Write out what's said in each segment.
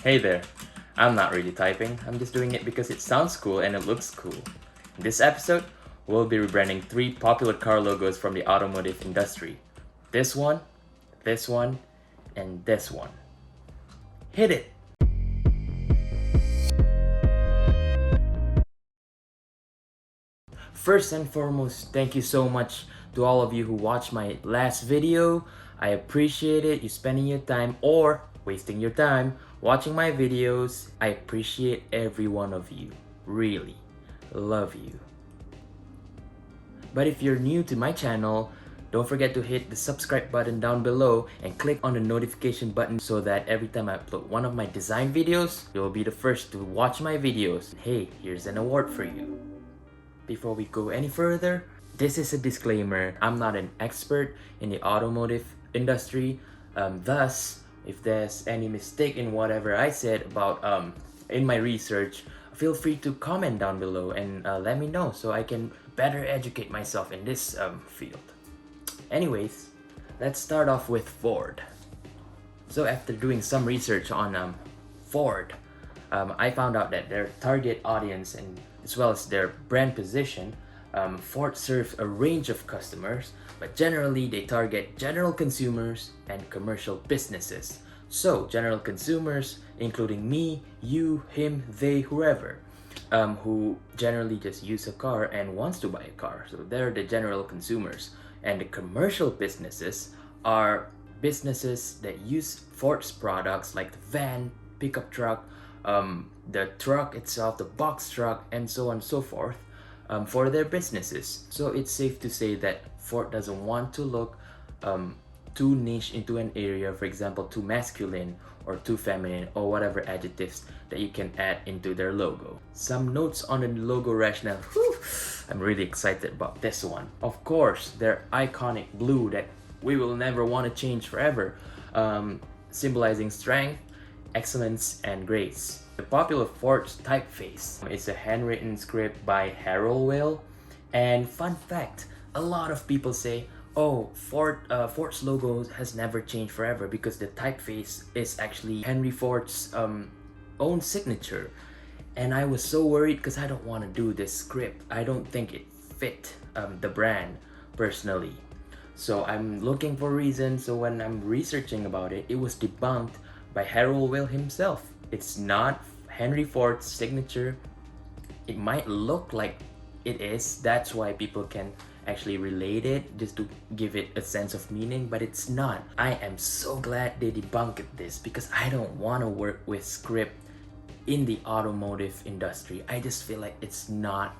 Hey there, I'm not really typing, I'm just doing it because it sounds cool and it looks cool. In this episode, we'll be rebranding 3 popular car logos from the automotive industry. This one, and this one. Hit it! First and foremost, thank you so much to all of you who watched my last video. I appreciate it, you spending your time or wasting your time watching my videos. I appreciate every one of you. Really. Love you. But if you're new to my channel, don't forget to hit the subscribe button down below and click on the notification button so that every time I upload one of my design videos, you'll be the first to watch my videos. Hey, here's an award for you. Before we go any further, this is a disclaimer. I'm not an expert in the automotive industry. Thus, if there's any mistake in whatever I said about in my research, feel free to comment down below and let me know so I can better educate myself in this field. Anyways, let's start off with Ford. So after doing some research on Ford, I found out that their target audience and as well as their brand position, Ford serves a range of customers, but generally they target general consumers and commercial businesses. So general consumers, including me, you, him, they, whoever, who generally just use a car and wants to buy a car. So they're the general consumers. And the commercial businesses are businesses that use Ford's products like the van, pickup truck, the truck itself, the box truck, and so on and so forth for their businesses. So it's safe to say that Ford doesn't want to look too niche into an area, for example, too masculine or too feminine or whatever adjectives that you can add into their logo. Some notes on the logo rationale. Whew, I'm really excited about this one. Of course, their iconic blue that we will never want to change forever, symbolizing strength, excellence, and grace. The popular Ford's typeface is a handwritten script by Harold Will. And fun fact, a lot of people say, oh, Ford's logo has never changed forever because the typeface is actually Henry Ford's own signature. And I was so worried because I don't want to do this script. I don't think it fit the brand personally. So I'm looking for reasons. So when I'm researching about it, it was debunked by Harold Will himself. It's not Henry Ford's signature. It might look like it is. That's why people can actually relate it just to give it a sense of meaning, but it's not. I am so glad they debunked this because I don't want to work with script in the automotive industry. I just feel like it's not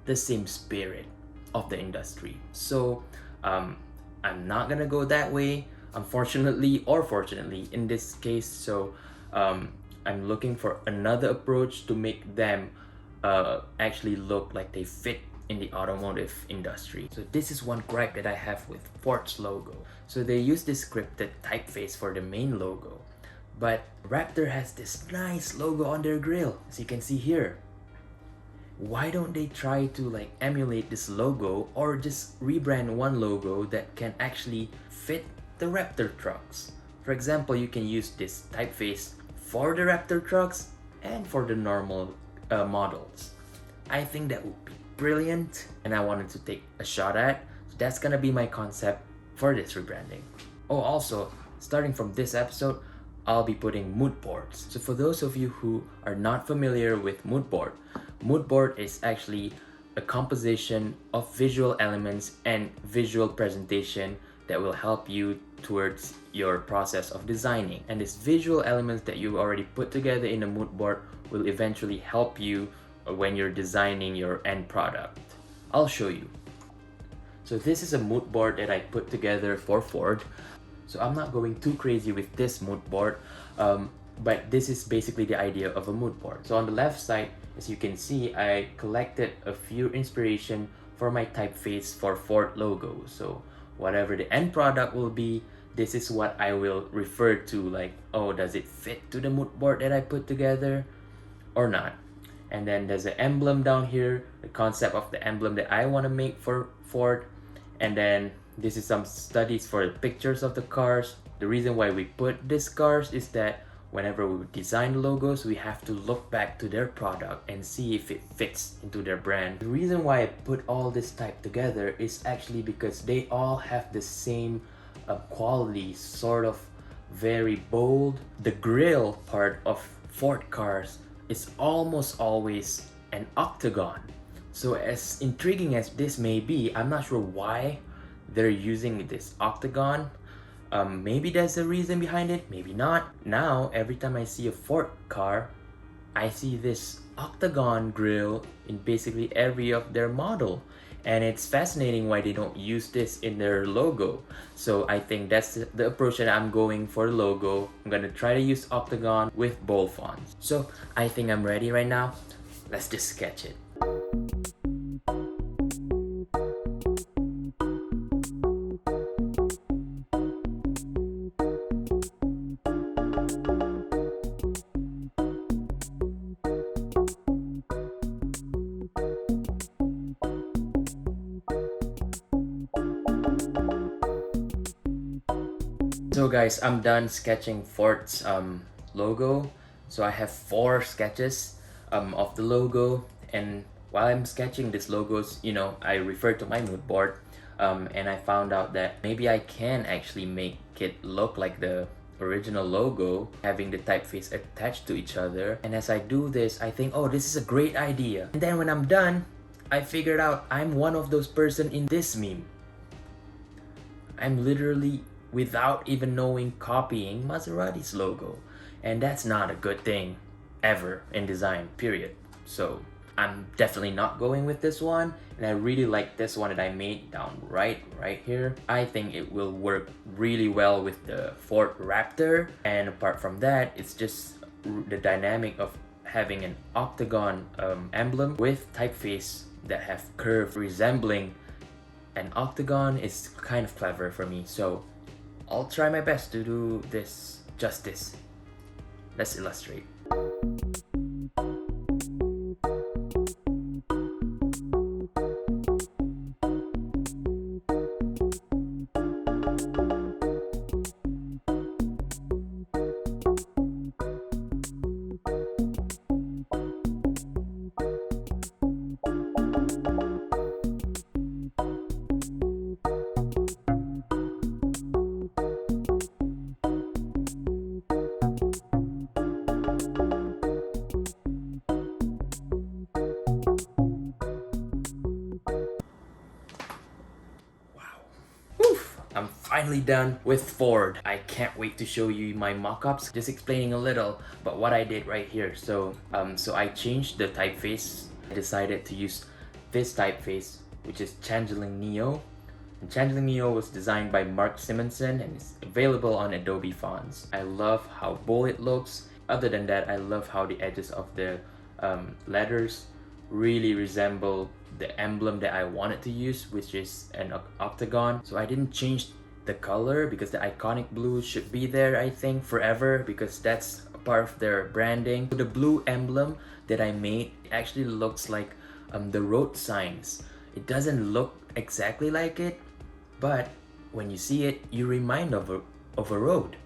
the same spirit of the industry. So I'm not gonna go that way, unfortunately or fortunately in this case. So I'm looking for another approach to make them actually look like they fit in the automotive industry. So this is one gripe that I have with Ford's logo. So they use this scripted typeface for the main logo, but Raptor has this nice logo on their grille, as you can see here. Why don't they try to like emulate this logo or just rebrand one logo that can actually fit the Raptor trucks? For example, you can use this typeface for the Raptor trucks and for the normal models. I think that would be brilliant and I wanted to take a shot at. So that's gonna be my concept for this rebranding. Oh, also, starting from this episode, I'll be putting mood boards. So for those of you who are not familiar with mood board is actually a composition of visual elements and visual presentation that will help you towards your process of designing. And these visual elements that you've already put together in a mood board will eventually help you when you're designing your end product. I'll show you. So this is a mood board that I put together for Ford. So I'm not going too crazy with this mood board, but this is basically the idea of a mood board. So on the left side, as you can see, I collected a few inspiration for my typeface for Ford logo. So whatever the end product will be, this is what I will refer to, like, oh, does it fit to the mood board that I put together or not? And then there's an emblem down here, the concept of the emblem that I want to make for Ford. And then this is some studies for the pictures of the cars. The reason why we put these cars is that whenever we design logos, we have to look back to their product and see if it fits into their brand. The reason why I put all this type together is actually because they all have the same quality, sort of very bold. The grille part of Ford cars is almost always an octagon. So as intriguing as this may be, I'm not sure why they're using this octagon. Maybe there's a reason behind it, maybe not. Now, every time I see a Ford car, I see this octagon grille in basically every of their model. And it's fascinating why they don't use this in their logo. So I think that's the approach that I'm going for the logo. I'm gonna try to use octagon with bold fonts. So I think I'm ready right now. Let's just sketch it. So guys, I'm done sketching Ford's logo. So I have 4 sketches of the logo, and while I'm sketching these logos, you know, I referred to my mood board, and I found out that maybe I can actually make it look like the original logo, having the typeface attached to each other. And as I do this, I think, oh, this is a great idea. And then when I'm done, I figured out I'm one of those person in this meme. I'm literally, without even knowing, copying Maserati's logo, and that's not a good thing ever in design, period. So I'm definitely not going with this one, and I really like this one that I made down right here. I think it will work really well with the Ford Raptor. And apart from that, it's just the dynamic of having an octagon emblem with typeface that have curve resembling an octagon is kind of clever for me. So I'll try my best to do this justice. Let's illustrate. I'm finally done with Ford. I can't wait to show you my mock-ups. Just explaining a little about what I did right here. So I changed the typeface. I decided to use this typeface, which is Changeling Neo. And Changeling Neo was designed by Mark Simonson and is available on Adobe Fonts. I love how bold it looks. Other than that, I love how the edges of the letters really resemble the emblem that I wanted to use, which is an octagon. So I didn't change the color because the iconic blue should be there, I think, forever, because that's a part of their branding. So the blue emblem that I made actually looks like the road signs. It doesn't look exactly like it, but when you see it, you remind of a road.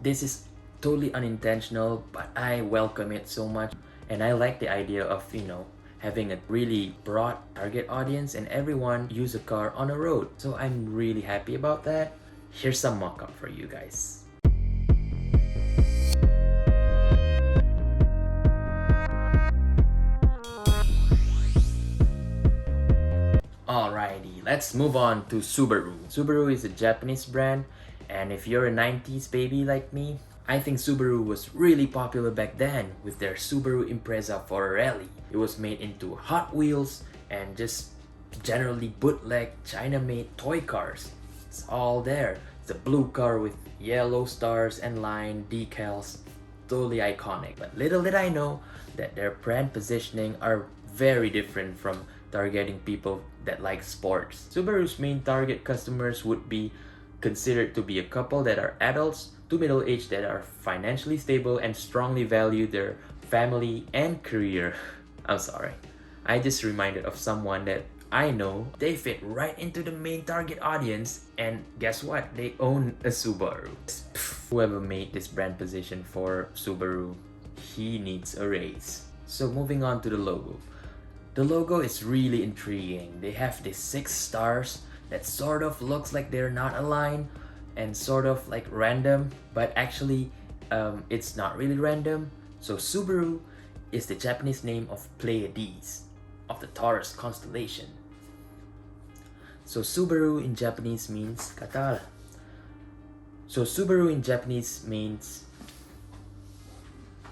This is totally unintentional, but I welcome it so much, and I like the idea of, you know, having a really broad target audience and everyone use a car on a road. So I'm really happy about that. Here's some mock-up for you guys. Alrighty, let's move on to Subaru. Subaru is a Japanese brand, and if you're a 90s baby like me, I think Subaru was really popular back then with their Subaru Impreza for a rally. It was made into Hot Wheels and just generally bootleg China-made toy cars. It's all there. It's a blue car with yellow stars and line decals. Totally iconic. But little did I know that their brand positioning are very different from targeting people that like sports. Subaru's main target customers would be considered to be a couple that are adults to middle-aged that are financially stable and strongly value their family and career. I'm sorry. I just reminded of someone that I know they fit right into the main target audience, and guess what? They own a Subaru. Pff, whoever made this brand position for Subaru, he needs a raise. So moving on to the logo. The logo is really intriguing. They have these 6 stars that sort of looks like they're not aligned and sort of like random, but actually it's not really random. So Subaru is the Japanese name of Pleiades of the Taurus constellation. So Subaru in Japanese means katal. So Subaru in Japanese means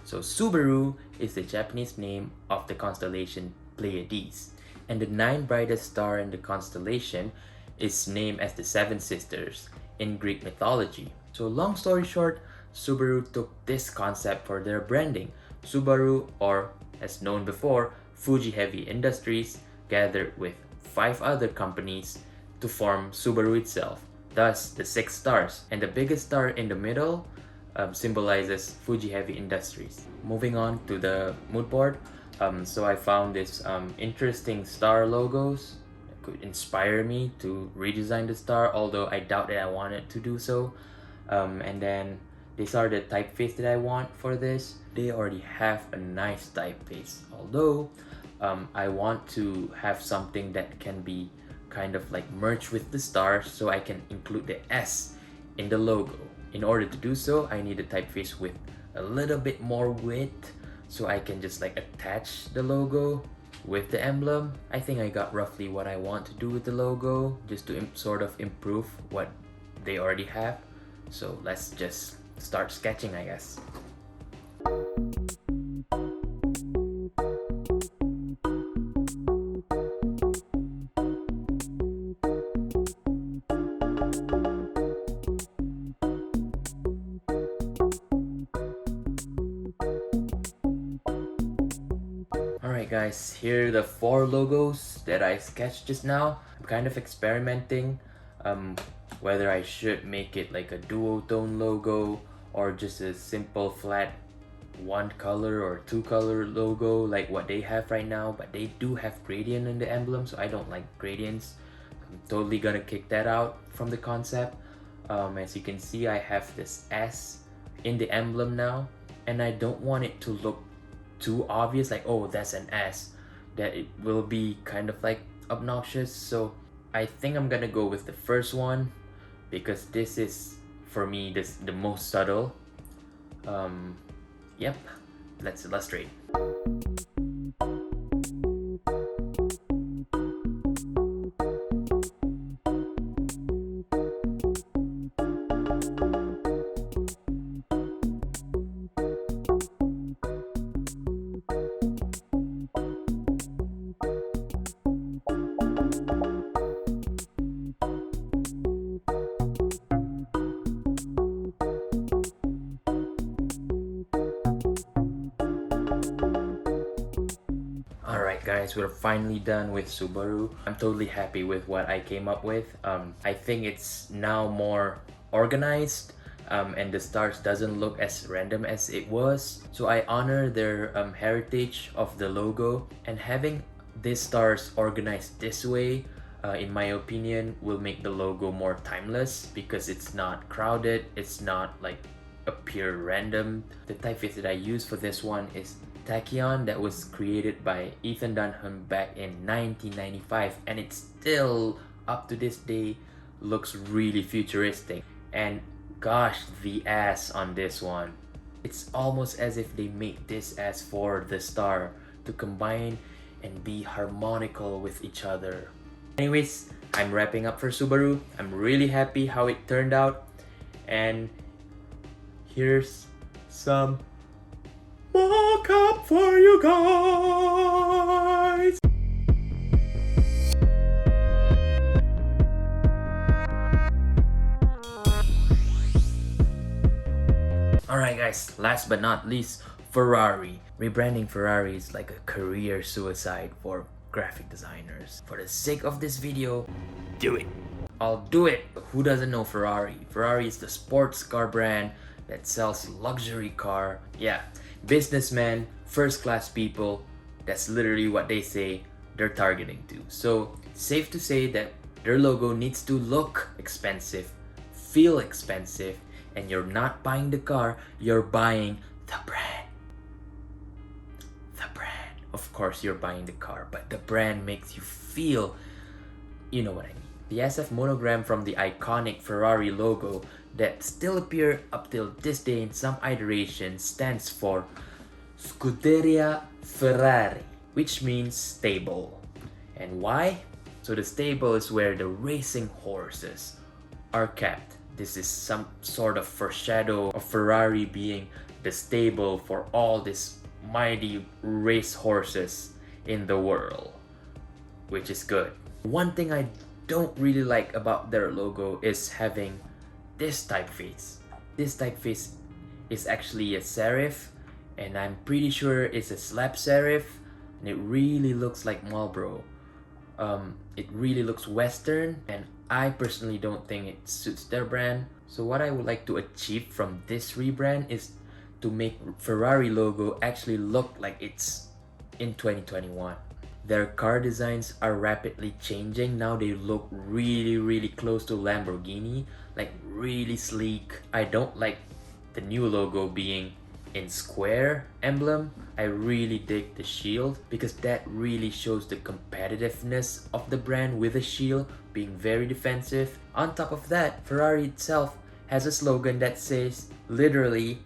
Subaru is the Japanese name of the constellation Pleiades, and the 9th brightest star in the constellation is named as the 7 sisters in Greek mythology. So long story short, Subaru took this concept for their branding. Subaru, or as known before, Fuji Heavy Industries, gathered with 5 other companies to form Subaru itself, thus the 6 stars, and the biggest star in the middle symbolizes Fuji Heavy Industries. Moving on to the mood board, so I found this interesting star logos that could inspire me to redesign the star, although I doubt that I wanted to do so. And then these are the typeface that I want for this. They already have a nice typeface, although I want to have something that can be kind of like merged with the stars, so I can include the S in the logo. In order to do so, I need a typeface with a little bit more width, so I can just like attach the logo with the emblem. I think I got roughly what I want to do with the logo, just to sort of improve what they already have. So let's just start sketching, I guess. Alright guys, here are the 4 logos that I sketched just now. I'm kind of experimenting whether I should make it like a duotone logo or just a simple flat 1 color or 2 color logo like what they have right now, but they do have gradient in the emblem, so I don't like gradients. I'm totally gonna kick that out from the concept. As you can see, I have this S in the emblem now, and I don't want it to look too obvious, like, oh, that's an S, that it will be kind of like obnoxious. So I think I'm gonna go with the first one because this is, for me, the most subtle. Yep, let's illustrate. Alright guys, we're finally done with Subaru. I'm totally happy with what I came up with. I think it's now more organized, and the stars doesn't look as random as it was. So I honor their heritage of the logo, and having these stars organized this way, in my opinion, will make the logo more timeless because it's not crowded, it's not like a pure random. The typeface that I use for this one is Tachyon, that was created by Ethan Dunham back in 1995, and it still up to this day looks really futuristic. And gosh, the ass on this one, it's almost as if they made this as for the star to combine and be harmonical with each other. Anyways, I'm wrapping up for Subaru. I'm really happy how it turned out, and here's some mock-up for you guys. Alright guys, last but not least, Ferrari. Rebranding Ferrari is like a career suicide for graphic designers. For the sake of this video, do it. I'll do it. Who doesn't know Ferrari? Ferrari is the sports car brand that sells luxury car. Yeah, businessmen, first class people, that's literally what they say they're targeting to. So safe to say that their logo needs to look expensive, feel expensive, and you're not buying the car, you're buying the brand. The brand. Of course you're buying the car, but the brand makes you feel, you know what I mean. The SF monogram from the iconic Ferrari logo that still appear up till this day in some iterations stands for Scuderia Ferrari, which means stable. And why? So the stable is where the racing horses are kept. This is some sort of foreshadow of Ferrari being the stable for all these mighty race horses in the world, which is good. One thing I don't really like about their logo is having this typeface. This typeface is actually a serif, and I'm pretty sure it's a slab serif, and it really looks like Marlboro. It really looks Western, and I personally don't think it suits their brand. So what I would like to achieve from this rebrand is to make Ferrari logo actually look like it's in 2021. Their car designs are rapidly changing. Now they look really close to Lamborghini, like really sleek. I don't like the new logo being in square emblem. I really dig the shield because that really shows the competitiveness of the brand with the shield being very defensive. On top of that, Ferrari itself has a slogan that says literally,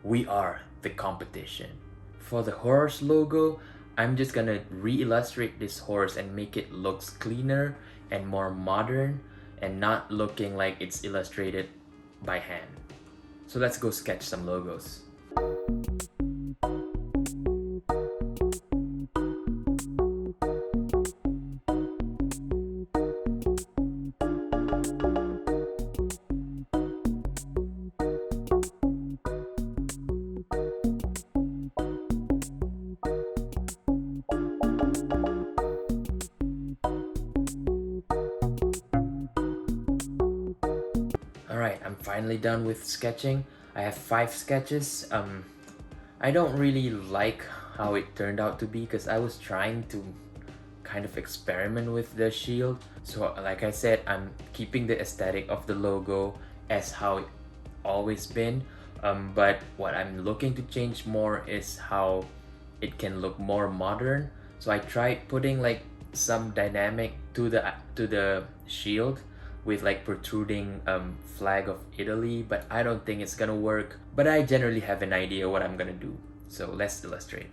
"We are the competition." For the horse logo, I'm just gonna re-illustrate this horse and make it looks cleaner and more modern and not looking like it's illustrated by hand. So let's go sketch some logos. Alright, I'm finally done with sketching. I have 5 sketches. I don't really like how it turned out to be because I was trying to kind of experiment with the shield. So like I said, I'm keeping the aesthetic of the logo as how it always been. But what I'm looking to change more is how it can look more modern. So I tried putting like some dynamic to the shield with like protruding flag of Italy, but I don't think it's gonna work. But I generally have an idea what I'm gonna do. So let's illustrate.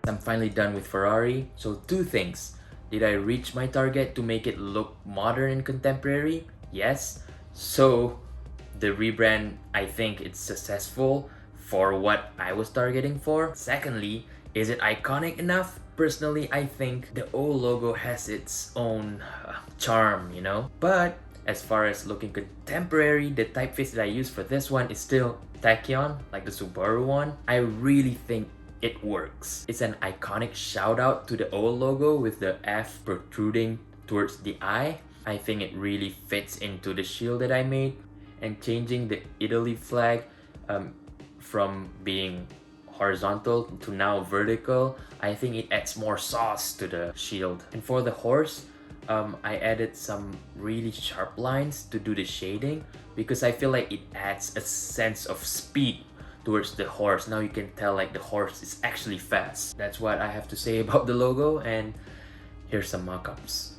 I'm finally done with Ferrari. So 2 things. Did I reach my target to make it look modern and contemporary? Yes. So the rebrand, I think it's successful for what I was targeting for. Secondly, is it iconic enough? Personally, I think the old logo has its own charm, you know? But as far as looking contemporary, the typeface that I use for this one is still Tachyon, like the Subaru one. I really think it works. It's an iconic shout out to the old logo with the F protruding towards the eye. I think it really fits into the shield that I made, and changing the Italy flag from being horizontal to now vertical, I think it adds more sauce to the shield. And for the horse, I added some really sharp lines to do the shading because I feel like it adds a sense of speed towards the horse. Now you can tell like the horse is actually fast. That's what I have to say about the logo, and here's some mock-ups.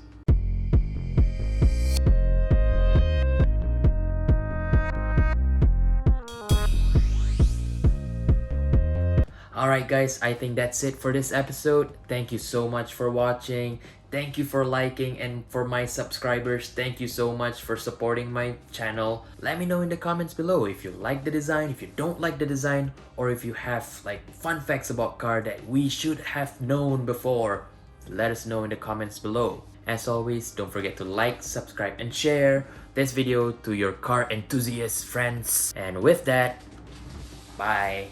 Alright guys, I think that's it for this episode. Thank you so much for watching. Thank you for liking, and for my subscribers, thank you so much for supporting my channel. Let me know in the comments below if you like the design, if you don't like the design, or if you have like fun facts about car that we should have known before. Let us know in the comments below. As always, don't forget to like, subscribe, and share this video to your car enthusiast friends. And with that, bye.